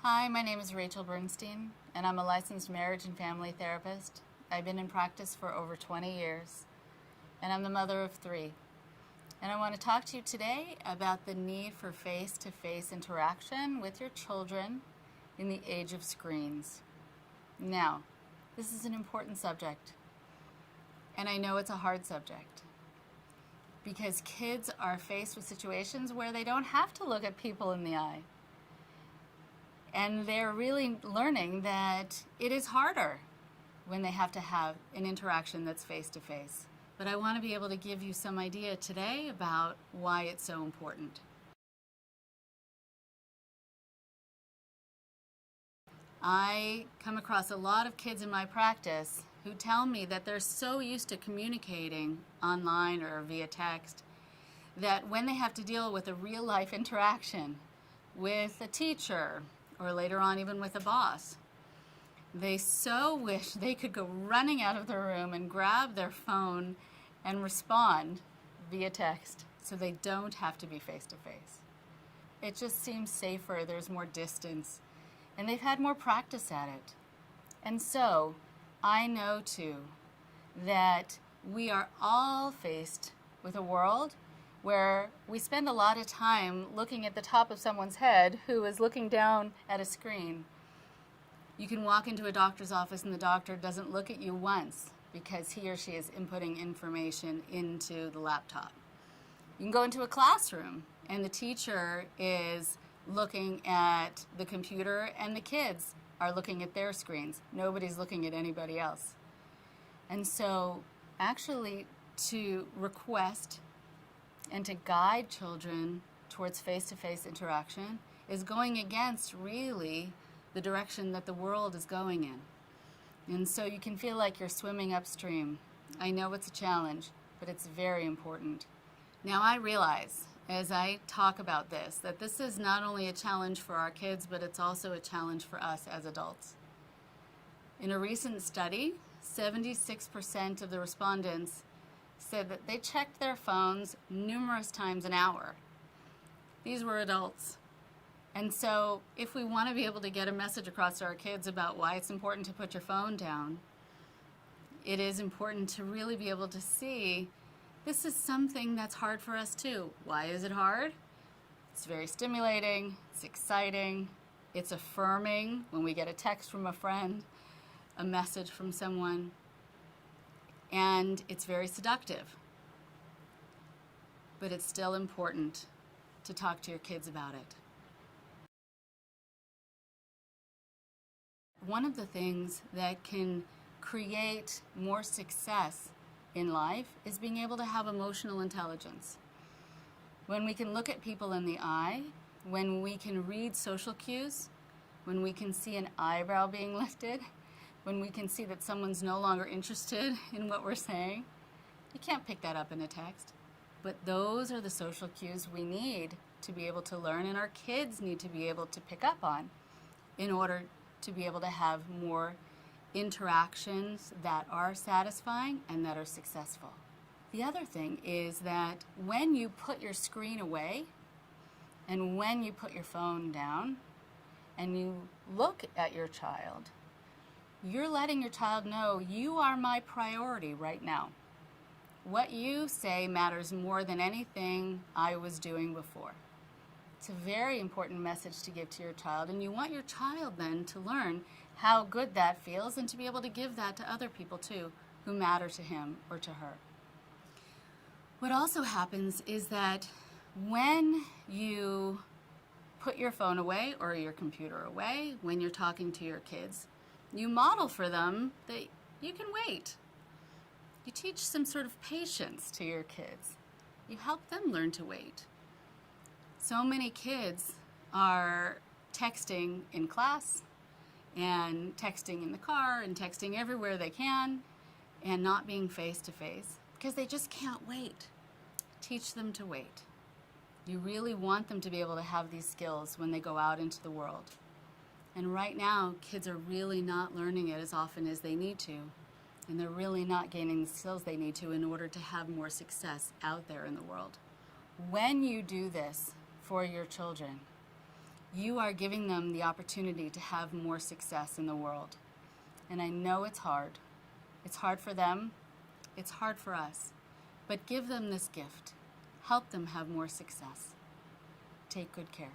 Hi, my name is Rachel Bernstein, and I'm a licensed marriage and family therapist. I've been in practice for over 20 years, and I'm the mother of 3. And I want to talk to you today about the need for face-to-face interaction with your children in the age of screens. Now, this is an important subject, and I know it's a hard subject because kids are faced with situations where they don't have to look at people in the eye. And they're really learning that it is harder when they have to have an interaction that's face-to-face. But I want to be able to give you some idea today about why it's so important. I come across a lot of kids in my practice who tell me that they're so used to communicating online or via text that when they have to deal with a real-life interaction with a teacher, or later on even with a boss, they so wish they could go running out of the room and grab their phone and respond via text so they don't have to be face-to-face. It just seems safer, there's more distance, and they've had more practice at it. And so I know too that we are all faced with a world where we spend a lot of time looking at the top of someone's head who is looking down at a screen. You can walk into a doctor's office and the doctor doesn't look at you once because he or she is inputting information into the laptop. You can go into a classroom and the teacher is looking at the computer and the kids are looking at their screens. Nobody's looking at anybody else. And so actually to request and to guide children towards face-to-face interaction is going against really the direction that the world is going in. And so you can feel like you're swimming upstream. I know it's a challenge, but it's very important. Now I realize as I talk about this that this is not only a challenge for our kids, but it's also a challenge for us as adults. In a recent study, 76% of the respondents said that they checked their phones numerous times an hour. These were adults. And so if we want to be able to get a message across to our kids about why it's important to put your phone down, it is important to really be able to see this is something that's hard for us too. Why is it hard? It's very stimulating, it's exciting, it's affirming when we get a text from a friend, a message from someone, and it's very seductive. But it's still important to talk to your kids about it. One of the things that can create more success in life is being able to have emotional intelligence. When we can look at people in the eye, when we can read social cues, when we can see an eyebrow being lifted, when we can see that someone's no longer interested in what we're saying. You can't pick that up in a text. But those are the social cues we need to be able to learn, and our kids need to be able to pick up on in order to be able to have more interactions that are satisfying and that are successful. The other thing is that when you put your screen away and when you put your phone down and you look at your child, you're letting your child know you are my priority right now. What you say matters more than anything I was doing before. It's a very important message to give to your child, and you want your child then to learn how good that feels and to be able to give that to other people too who matter to him or to her. What also happens is that when you put your phone away or your computer away, when you're talking to your kids, you model for them that you can wait. You teach some sort of patience to your kids. You help them learn to wait. So many kids are texting in class and texting in the car and texting everywhere they can and not being face-to-face because they just can't wait. Teach them to wait. You really want them to be able to have these skills when they go out into the world. And right now, kids are really not learning it as often as they need to. And they're really not gaining the skills they need to in order to have more success out there in the world. When you do this for your children, you are giving them the opportunity to have more success in the world. And I know it's hard. It's hard for them. It's hard for us. But give them this gift. Help them have more success. Take good care.